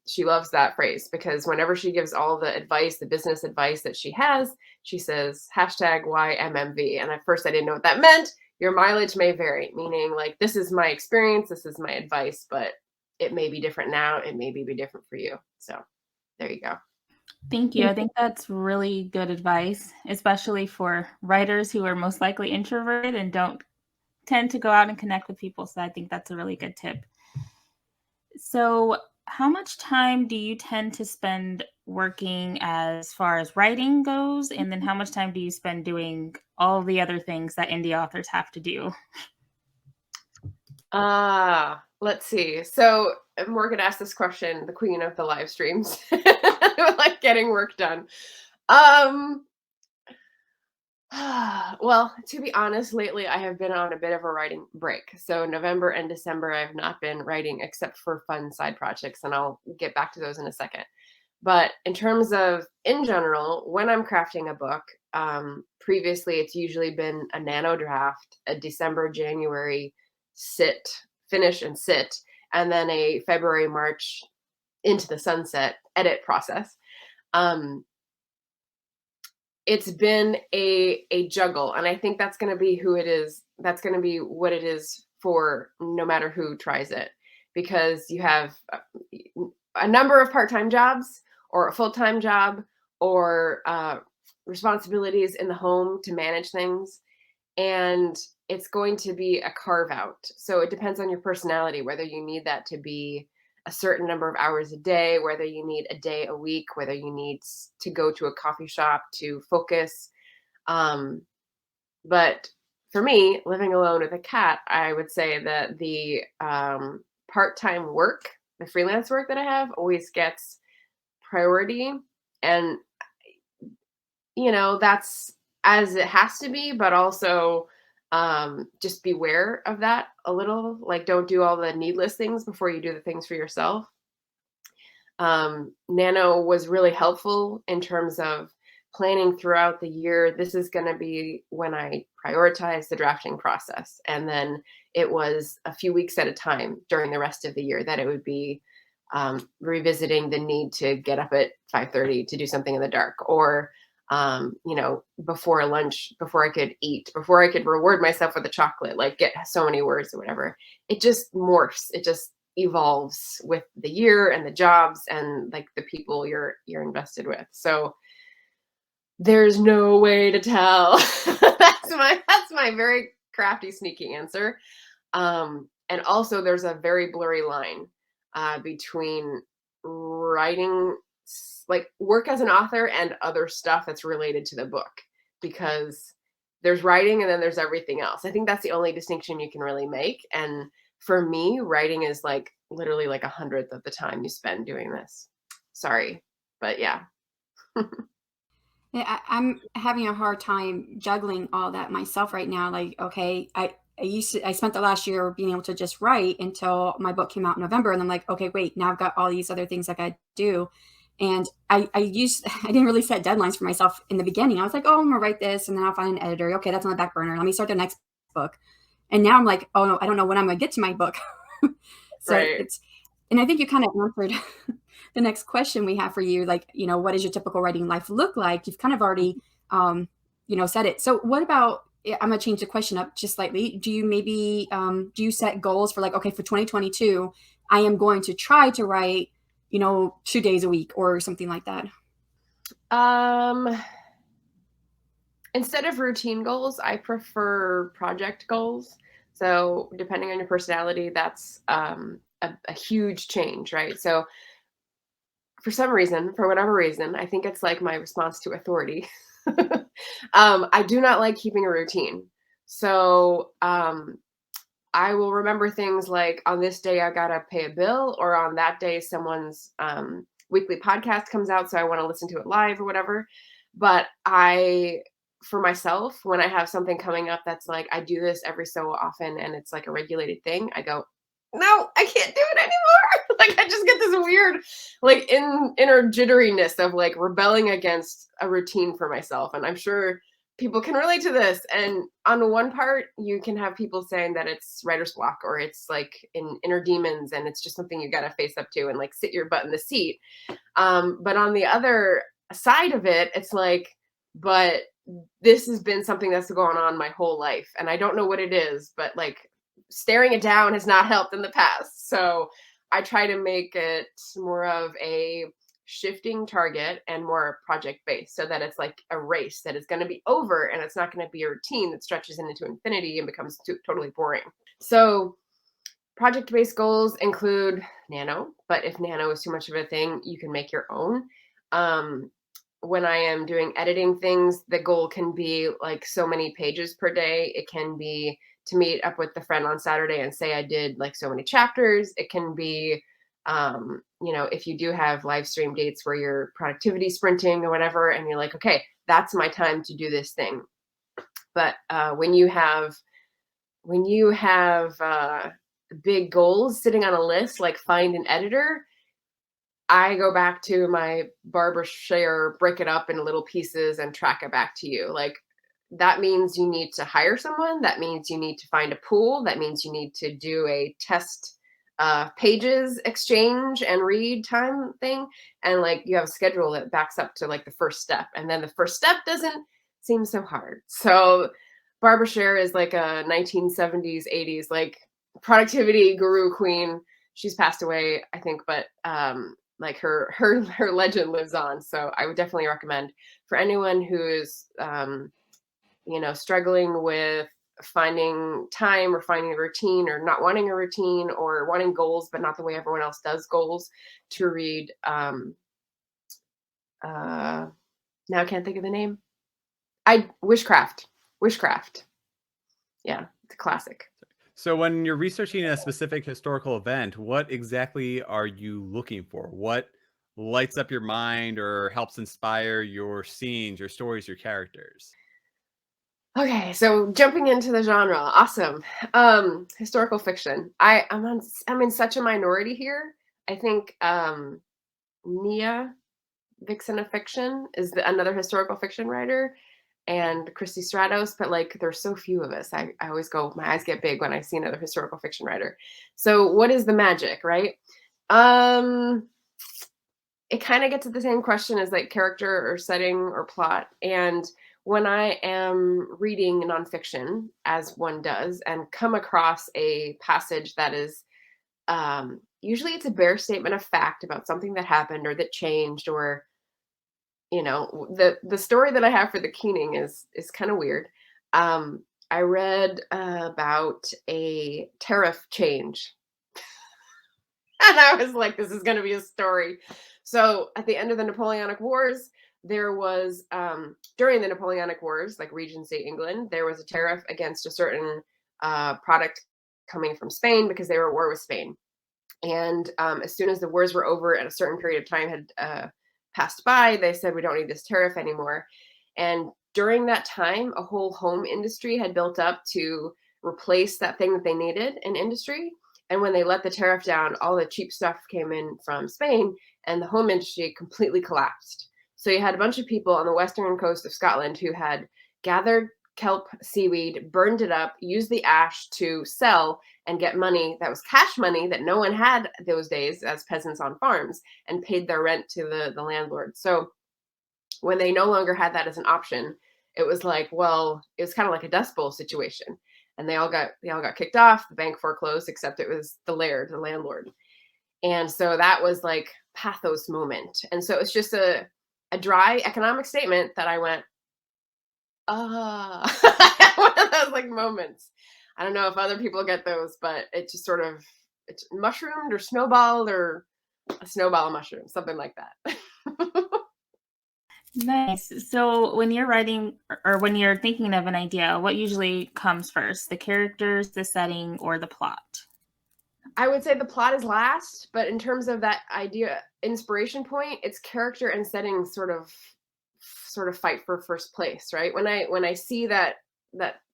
she loves that phrase, because whenever she gives all the advice, the business advice that she has, she says #YMMV. And at first I didn't know what that meant. Your mileage may vary, meaning like, this is my experience, this is my advice, but it may be different now. It may be different for you. So there you go. Thank you. I think that's really good advice, especially for writers who are most likely introverted and don't tend to go out and connect with people. So I think that's a really good tip. So how much time do you tend to spend working as far as writing goes? And then how much time do you spend doing all the other things that indie authors have to do? Let's see. So Morgan asked this question, the queen of the live streams, like getting work done. Well, to be honest, lately I have been on a bit of a writing break. So November and December, I've not been writing except for fun side projects, and I'll get back to those in a second. But in terms of, in general, when I'm crafting a book, previously it's usually been a nano draft, a December, January finish and sit, and then a February, March into the sunset edit process. It's been a juggle, and I think that's going to be who it is. That's going to be what it is for no matter who tries it, because you have a number of part-time jobs or a full-time job or responsibilities in the home to manage things, and it's going to be a carve out. So it depends on your personality, whether you need that to be a certain number of hours a day, whether you need a day a week, whether you need to go to a coffee shop to focus. But for me, living alone with a cat, I would say that the part-time work, the freelance work that I have, always gets priority. And, that's as it has to be, but also just beware of that a little. Like, don't do all the needless things before you do the things for yourself. Nano was really helpful in terms of planning throughout the year. This is going to be when I prioritize the drafting process. And then it was a few weeks at a time during the rest of the year that it would be revisiting the need to get up at 5:30 to do something in the dark, or before lunch, before I could eat, before I could reward myself with a chocolate, like get so many words or whatever. It just morphs. It just evolves with the year and the jobs and like the people you're invested with. So there's no way to tell. That's my very crafty, sneaky answer. And also there's a very blurry line between writing, like work as an author, and other stuff that's related to the book, because there's writing and then there's everything else. I think that's the only distinction you can really make. And for me, writing is like literally like 100th of the time you spend doing this. Sorry, but yeah. Yeah, I'm having a hard time juggling all that myself right now. Like, okay, I spent the last year being able to just write until my book came out in November. And I'm like, okay, wait, now I've got all these other things I got to do. And I didn't really set deadlines for myself in the beginning. I was like, oh, I'm gonna write this and then I'll find an editor. Okay, that's on the back burner. Let me start the next book. And now I'm like, oh no, I don't know when I'm gonna get to my book. So right. and I think you kind of answered the next question we have for you, like, what does your typical writing life look like? You've kind of already, said it. So what about, I'm going to change the question up just slightly. Do you maybe, do you set goals for like, okay, for 2022, I am going to try to write, 2 days a week or something like that? Instead of routine goals, I prefer project goals. So depending on your personality, that's a huge change, right? So for whatever reason, I think it's like my response to authority. I do not like keeping a routine. So I will remember things like on this day, I got to pay a bill, or on that day, someone's weekly podcast comes out. So I want to listen to it live or whatever. But for myself, when I have something coming up that's like, I do this every so often and it's like a regulated thing, I go, no, I can't do it anymore. Like I just get this weird, like inner jitteriness of like rebelling against a routine for myself. And I'm sure people can relate to this. And on one part, you can have people saying that it's writer's block or it's like inner demons and it's just something you got to face up to and like sit your butt in the seat. But on the other side of it, it's like, but this has been something that's going on my whole life. And I don't know what it is, but like staring it down has not helped in the past. So I try to make it more of a shifting target and more project based so that it's like a race that is going to be over and it's not going to be a routine that stretches into infinity and becomes totally boring. So project based goals include nano, but if nano is too much of a thing, you can make your own. When I am doing editing things, the goal can be like so many pages per day. It can be to meet up with the friend on Saturday and say I did like so many chapters. It can be, if you do have live stream dates where you're productivity sprinting or whatever, and you're like, okay, that's my time to do this thing. But when you have big goals sitting on a list, like find an editor, I go back to my Barbara Share, break it up in little pieces and track it back to you. Like that means you need to hire someone. That means you need to find a pool. That means you need to do a test pages exchange and read time thing. And like you have a schedule that backs up to like the first step. And then the first step doesn't seem so hard. So Barbara Share is like a 1970s, 80s, like productivity guru queen. She's passed away, I think, but like her legend lives on. So I would definitely recommend for anyone who's, struggling with finding time or finding a routine or not wanting a routine or wanting goals, but not the way everyone else does goals, to read. Now I can't think of the name. Wishcraft. Yeah, it's a classic. So when you're researching a specific historical event, what exactly are you looking for? What lights up your mind or helps inspire your scenes, your stories, your characters? Okay, so jumping into the genre, awesome. Historical fiction. I'm in such a minority here. I think Nia, Vixen of Fiction, is another historical fiction writer, and Christy Stratos, but like there's so few of us. I always go, my eyes get big when I see another historical fiction writer. So what is the magic, right? It kind of gets at the same question as like character or setting or plot. And when I am reading nonfiction, as one does, and come across a passage that is usually it's a bare statement of fact about something that happened or that changed, or the story that I have for the Keening is kind of weird. I read about a tariff change, and I was like, this is going to be a story. So at the end of the Napoleonic Wars, there was during the Napoleonic Wars, like Regency England, there was a tariff against a certain product coming from Spain because they were at war with Spain. And as soon as the wars were over and a certain period of time had passed by, they said, we don't need this tariff anymore. And during that time, a whole home industry had built up to replace that thing that they needed in industry. And when they let the tariff down, all the cheap stuff came in from Spain and the home industry completely collapsed. So you had a bunch of people on the western coast of Scotland who had gathered kelp seaweed, burned it up, used the ash to sell and get money that was cash money that no one had those days as peasants on farms, and paid their rent to the landlord. So when they no longer had that as an option, it was like, well, it was kind of like a Dust Bowl situation. And they all got kicked off, the bank foreclosed, except it was the laird, the landlord. And so that was like pathos moment. And so it's just a dry economic statement that I went, one of those like moments. I don't know if other people get those, but it just sort of, it's mushroomed or snowballed, or a snowball mushroom, something like that. Nice. So when you're writing or when you're thinking of an idea, what usually comes first? The characters, the setting, or the plot? I would say the plot is last, but in terms of that idea inspiration point, it's character and setting sort of fight for first place, right? When I see that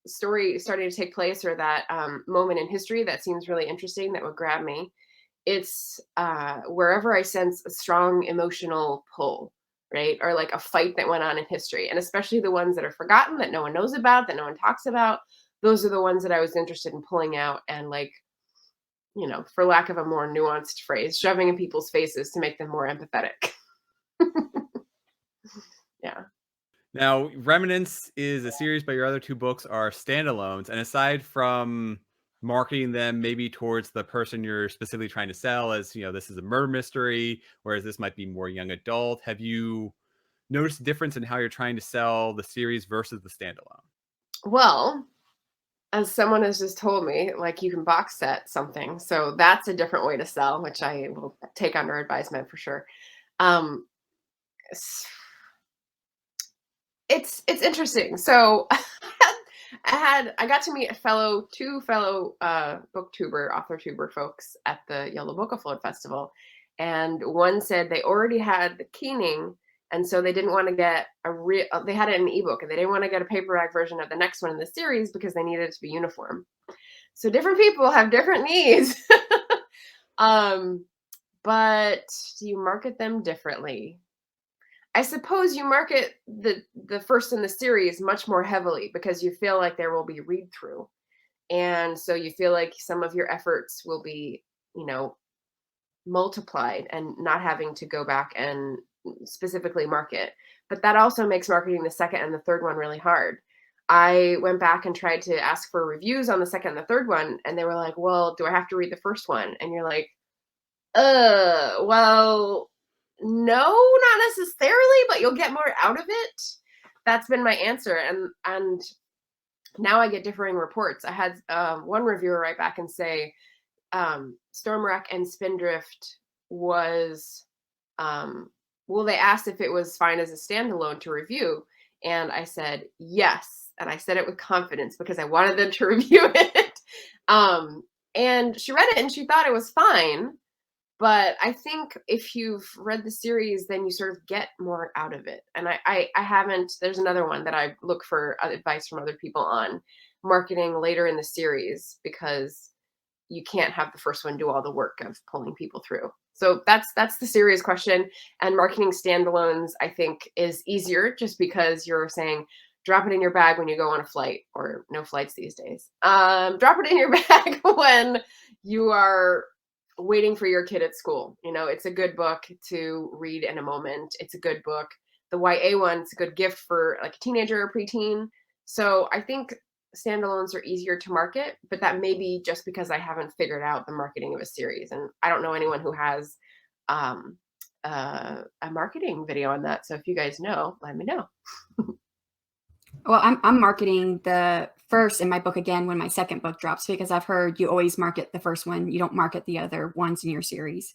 story starting to take place, or that moment in history that seems really interesting, that would grab me, it's wherever I sense a strong emotional pull, right? Or like a fight that went on in history, and especially the ones that are forgotten, that no one knows about, that no one talks about. Those are the ones that I was interested in pulling out and, like, you know, for lack of a more nuanced phrase, shoving in people's faces to make them more empathetic. Yeah. Now, Remnants is a series, but your other two books are standalones. And aside from marketing them maybe towards the person you're specifically trying to sell, as, you know, this is a murder mystery, whereas this might be more young adult, have you noticed a difference in how you're trying to sell the series versus the standalone? Well, as someone has just told me, like, you can box set something. So that's a different way to sell, which I will take under advisement for sure. It's interesting. So I got to meet two fellow booktuber, author-tuber folks at the Yellow Book Float Festival. And one said they already had the Keening, and so they didn't want to get they had it in an ebook, and they didn't want to get a paperback version of the next one in the series because they needed it to be uniform. So different people have different needs. But do you market them differently? I suppose you market the first in the series much more heavily because you feel like there will be read through. And so you feel like some of your efforts will be, you know, multiplied, and not having to go back and specifically market. But that also makes marketing the second and the third one really hard. I went back and tried to ask for reviews on the second and the third one, and they were like, well, do I have to read the first one? And you're like, well, no, not necessarily, but you'll get more out of it. That's been my answer. And now I get differing reports. I had one reviewer write back and say, Stormwreck and Spindrift was, well, they asked if it was fine as a standalone to review. And I said, yes. And I said it with confidence because I wanted them to review it. And she read it and she thought it was fine. But I think if you've read the series, then you sort of get more out of it. And I haven't, there's another one that I look for advice from other people on, marketing later in the series, because you can't have the first one do all the work of pulling people through. So that's the serious question. And marketing standalones, I think, is easier just because you're saying, drop it in your bag when you go on a flight, or no flights these days. Drop it in your bag when you are waiting for your kid at school. You know, it's a good book to read in a moment. It's a good book. The YA one, it's a good gift for like a teenager or preteen. So I think standalones are easier to market, but that may be just because I haven't figured out the marketing of a series. And I don't know anyone who has a marketing video on that. So if you guys know, let me know. Well, I'm marketing the first in my book again when my second book drops, because I've heard you always market the first one. You don't market the other ones in your series.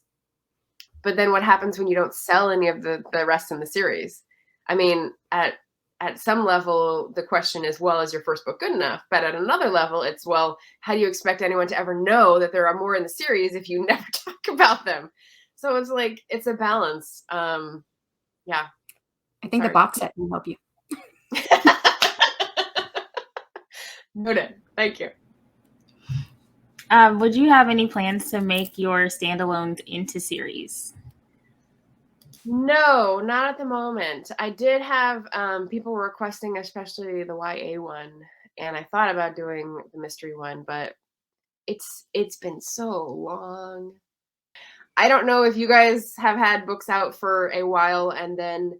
But then what happens when you don't sell any of the rest in the series? I mean, at some level, the question is, well, is your first book good enough? But at another level, it's, well, how do you expect anyone to ever know that there are more in the series if you never talk about them? So it's like, it's a balance. Yeah. I think the box set can help you. Noted. Thank you. Would you have any plans to make your standalones into series? No, not at the moment. I did have people requesting, especially the YA one, and I thought about doing the mystery one, but it's been so long. I don't know if you guys have had books out for a while and then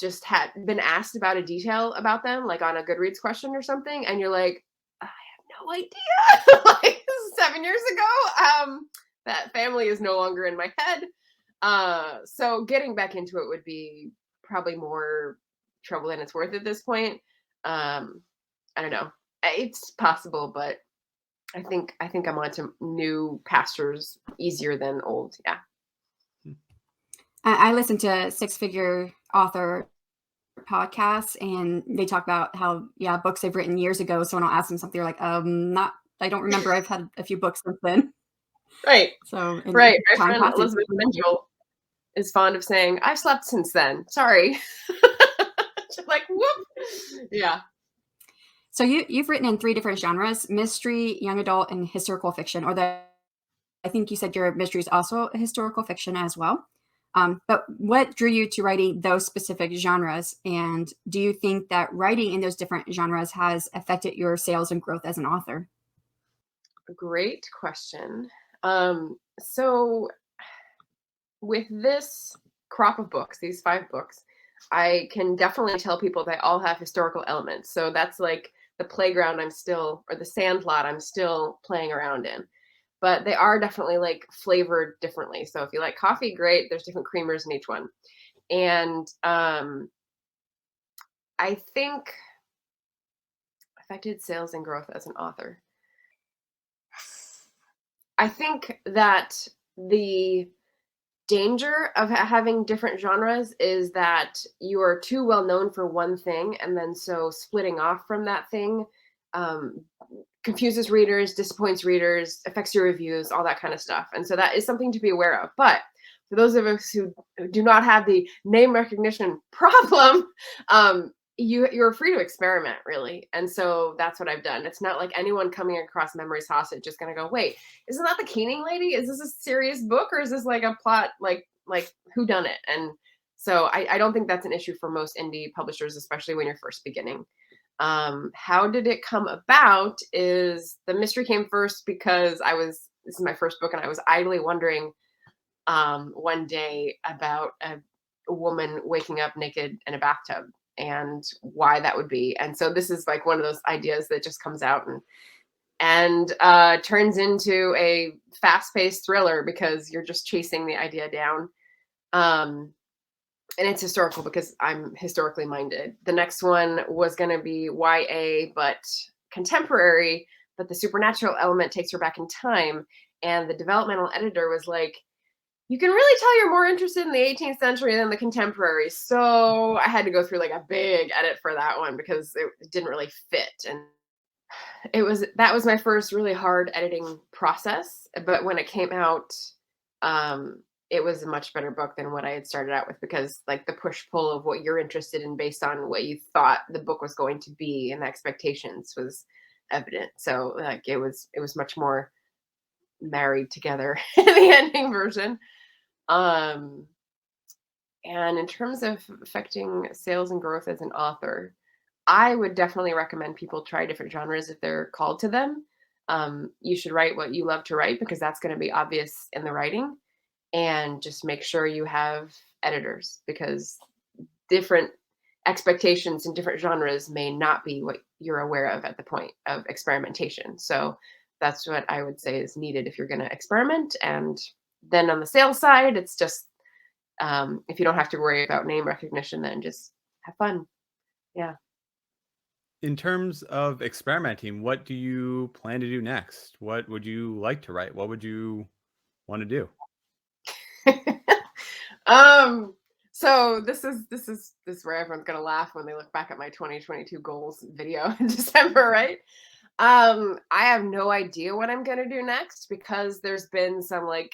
just had been asked about a detail about them, like on a Goodreads question or something, and you're like, I have no idea. Like this is 7 years ago. That family is no longer in my head. So getting back into it would be probably more trouble than it's worth at this point. I don't know. It's possible, but I think I'm onto new pastures easier than old. Yeah. I listen to Six Figure Author podcasts, and they talk about how, yeah, books they've written years ago. So when I'll ask them something, they're like, not, I don't remember. I've had a few books since then. Right. So Right. My time friend passes. Elizabeth Mitchell is fond of saying, I've slept since then. Sorry. She's like, whoop. Yeah. So you've written in 3 different genres: mystery, young adult, and historical fiction. Or I think you said your mystery is also a historical fiction as well. But what drew you to writing those specific genres? And do you think that writing in those different genres has affected your sales and growth as an author? Great question. So with this crop of books, these 5 books, I can definitely tell people they all have historical elements. So that's like the playground or the sandlot I'm still playing around in. But they are definitely like flavored differently. So if you like coffee, great. There's different creamers in each one. And I think affected sales and growth as an author. I think that the danger of having different genres is that you are too well known for one thing, and then so splitting off from that thing confuses readers, disappoints readers, affects your reviews, all that kind of stuff. And so that is something to be aware of. But for those of us who do not have the name recognition problem, you're free to experiment, really. And so that's what I've done. It's not like anyone coming across Memory's Hostage just going to go, wait, isn't that the Keening lady? Is this a serious book, or is this like a plot, like who done it? And so I don't think that's an issue for most indie publishers, especially when you're first beginning. How did it come about is the mystery came first because this is my first book, and I was idly wondering one day about a woman waking up naked in a bathtub and why that would be. And so this is like one of those ideas that just comes out and turns into a fast-paced thriller because you're just chasing the idea down. And it's historical because I'm historically minded. The next one was going to be YA, but contemporary, but the supernatural element takes her back in time. And the developmental editor was like, you can really tell you're more interested in the 18th century than the contemporary. So I had to go through like a big edit for that one because it didn't really fit. And that was my first really hard editing process. But when it came out, it was a much better book than what I had started out with, because like the push-pull of what you're interested in based on what you thought the book was going to be and the expectations was evident. So like it was much more married together in the ending version. And in terms of affecting sales and growth as an author, I would definitely recommend people try different genres if they're called to them. You should write what you love to write because that's going to be obvious in the writing. And just make sure you have editors, because different expectations in different genres may not be what you're aware of at the point of experimentation. So that's what I would say is needed if you're going to experiment. And then on the sales side, it's just if you don't have to worry about name recognition, then just have fun. Yeah. In terms of experimenting, what do you plan to do next? What would you like to write? What would you want to do? So this is where everyone's gonna laugh when they look back at my 2022 goals video in December, right? I have no idea what I'm gonna do next because there's been some like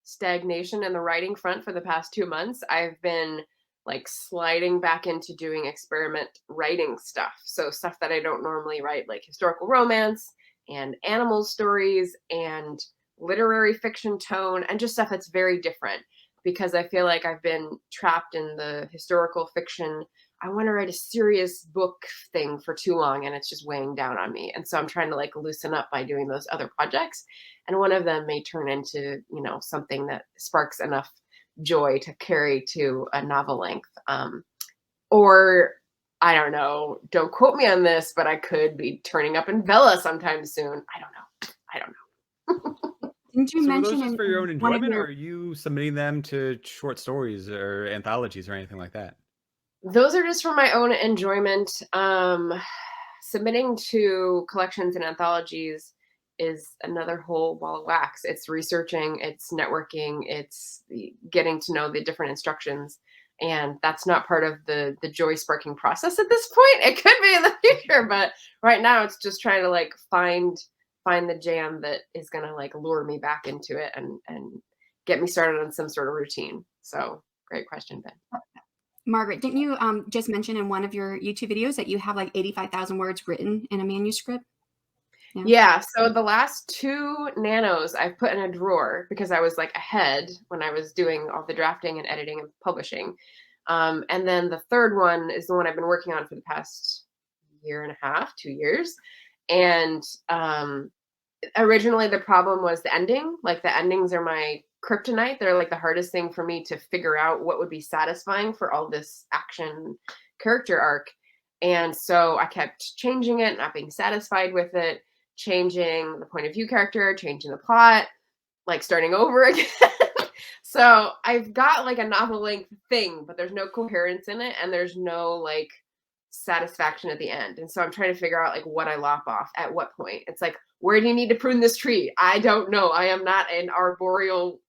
stagnation in the writing front for the past 2 months. I've been like sliding back into doing experiment writing stuff. So stuff that I don't normally write, like historical romance and animal stories and literary fiction tone and just stuff that's very different. because I feel like I've been trapped in the historical fiction. I want to write a serious book thing for too long, and it's just weighing down on me. And so I'm trying to like loosen up by doing those other projects. And one of them may turn into, something that sparks enough joy to carry to a novel length. Or I don't know, don't quote me on this, but I could be turning up in Vela sometime soon. I don't know. Didn't you So are mention those just for your own in one of enjoyment, or your are you submitting them to short stories or anthologies or anything like that? Those are just for my own enjoyment. Submitting to collections and anthologies is another whole ball of wax. It's researching, it's networking, it's getting to know the different instructions. And that's not part of the joy sparking process at this point. It could be in the future, but right now it's just trying to like find the jam that is going to like lure me back into it and get me started on some sort of routine. So great question, Ben. Margaret, didn't you just mention in one of your YouTube videos that you have like 85,000 words written in a manuscript? Yeah. So the last 2 nanos I've put in a drawer because I was like ahead when I was doing all the drafting and editing and publishing. And then the third one is the one I've been working on for the past 1.5 years, 2 years. And originally the problem was the ending. Like the endings are my kryptonite. They're like the hardest thing for me to figure out what would be satisfying for all this action character arc. And so I kept changing it, not being satisfied with it, changing the point of view character, changing the plot, like starting over again. So I've got like a novel length thing, but there's no coherence in it and there's no like satisfaction at the end. And so I'm trying to figure out like what I lop off at what point. It's like, where do you need to prune this tree? I don't know. I am not an arboreal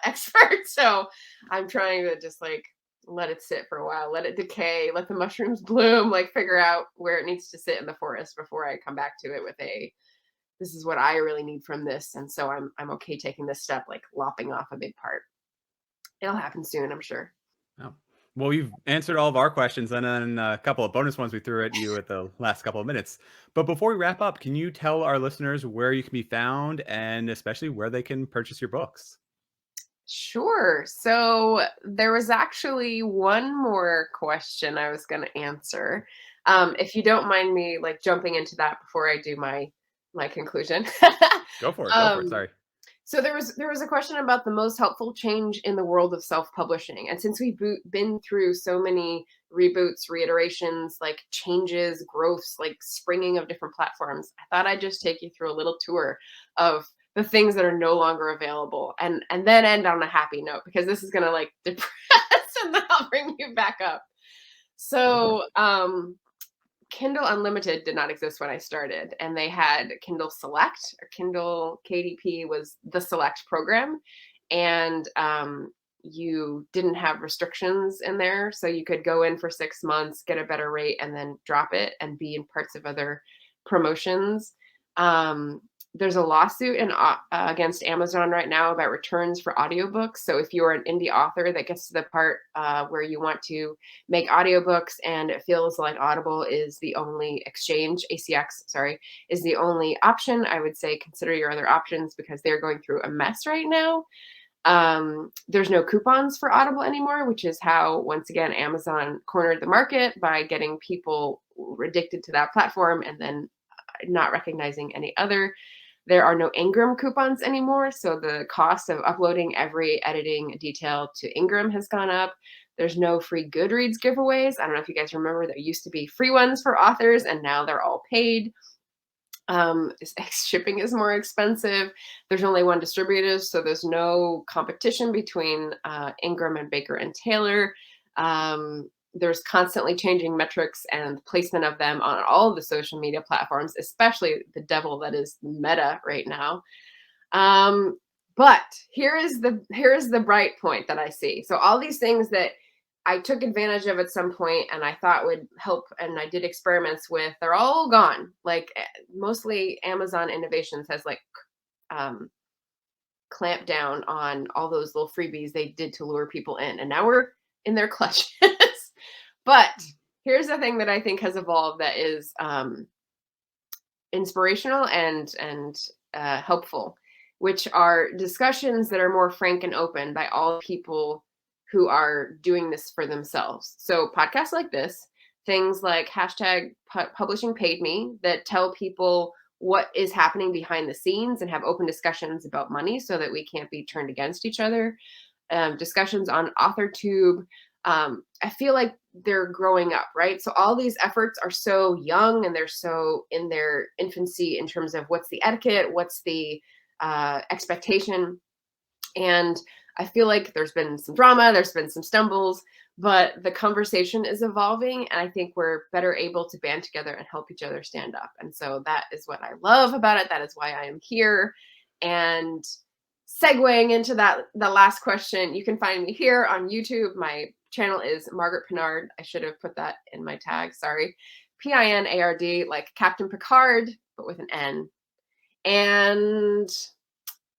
expert. So I'm trying to just like let it sit for a while, let it decay, let the mushrooms bloom, like figure out where it needs to sit in the forest before I come back to it with this is what I really need from this. And so I'm okay taking this step, like lopping off a big part. It'll happen soon, I'm sure. Oh. Well, you've answered all of our questions and then a couple of bonus ones we threw at you at the last couple of minutes. But before we wrap up, can you tell our listeners where you can be found and especially where they can purchase your books? Sure. So there was actually one more question I was going to answer. If you don't mind me like jumping into that before I do my conclusion. Go for it. Go for it. Um, Sorry. So there was a question about the most helpful change in the world of self-publishing. And since we've been through so many reboots, reiterations, like changes, growths, like springing of different platforms, I thought I'd just take you through a little tour of the things that are no longer available and then end on a happy note because this is going to like depress and then I'll bring you back up. So, Kindle Unlimited did not exist when I started, and they had Kindle Select or Kindle KDP was the Select program, and you didn't have restrictions in there, so you could go in for 6 months, get a better rate, and then drop it and be in parts of other promotions. There's a lawsuit against Amazon right now about returns for audiobooks. So if you're an indie author that gets to the part where you want to make audiobooks and it feels like Audible is the only is the only option, I would say consider your other options because they're going through a mess right now. There's no coupons for Audible anymore, which is how, once again, Amazon cornered the market by getting people addicted to that platform and then not recognizing any other. There are no Ingram coupons anymore, so the cost of uploading every editing detail to Ingram has gone up. There's no free Goodreads giveaways. I don't know if you guys remember, there used to be free ones for authors, and now they're all paid. Shipping is more expensive. There's only one distributor, so there's no competition between Ingram and Baker and Taylor. There's constantly changing metrics and placement of them on all of the social media platforms, especially the devil that is Meta right now. But here is the bright point that I see. So all these things that I took advantage of at some point and I thought would help and I did experiments with, they're all gone. Like mostly Amazon Innovations has like clamped down on all those little freebies they did to lure people in. And now we're in their clutches. But here's the thing that I think has evolved that is inspirational and helpful. which are discussions that are more frank and open by all people who are doing this for themselves. So podcasts like this, things like hashtag publishing paid me that tell people what is happening behind the scenes and have open discussions about money so that we can't be turned against each other. Discussions on AuthorTube. I feel like they're growing up, right? So all these efforts are so young and they're so in their infancy in terms of what's the etiquette, what's the expectation. And I feel like there's been some drama, there's been some stumbles, but the conversation is evolving. And I think we're better able to band together and help each other stand up. And so that is what I love about it. That is why I am here. And segueing into the last question, you can find me here on YouTube. My channel is Margaret Pinard. I should have put that in my tag, sorry. Pinard, like Captain Picard, but with an N. And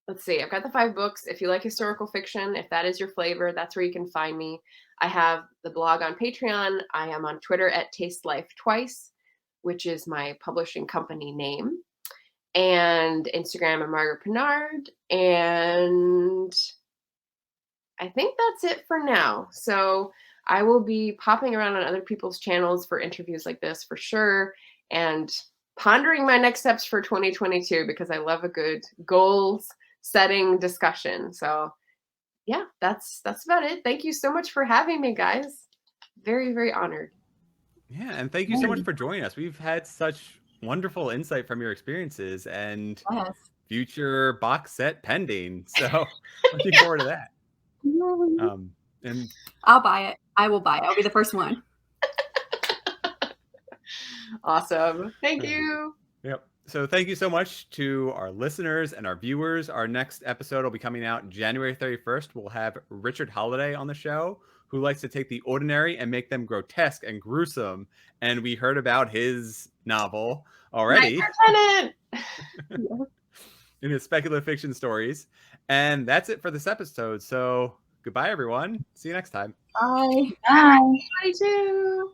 let's see, I've got the 5 books. If you like historical fiction, if that is your flavor, that's where you can find me. I have the blog on Patreon. I am on Twitter at Taste Life Twice, which is my publishing company name. And Instagram at Margaret Pinard. And I think that's it for now. So I will be popping around on other people's channels for interviews like this for sure. And pondering my next steps for 2022 because I love a good goals setting discussion. So yeah, that's about it. Thank you so much for having me, guys. Very, very honored. Yeah, and thank you so much for joining us. We've had such wonderful insight from your experiences and future box set pending. So looking forward to that. And I'll buy it. I will buy it. I'll be the first one. Awesome. Thank you. Yep. So thank you so much to our listeners and our viewers. Our next episode will be coming out January 31st. We'll have Richard Holiday on the show, who likes to take the ordinary and make them grotesque and gruesome. And we heard about his novel already in his speculative fiction stories. And that's it for this episode. So goodbye, everyone. See you next time. Bye. Bye. 22.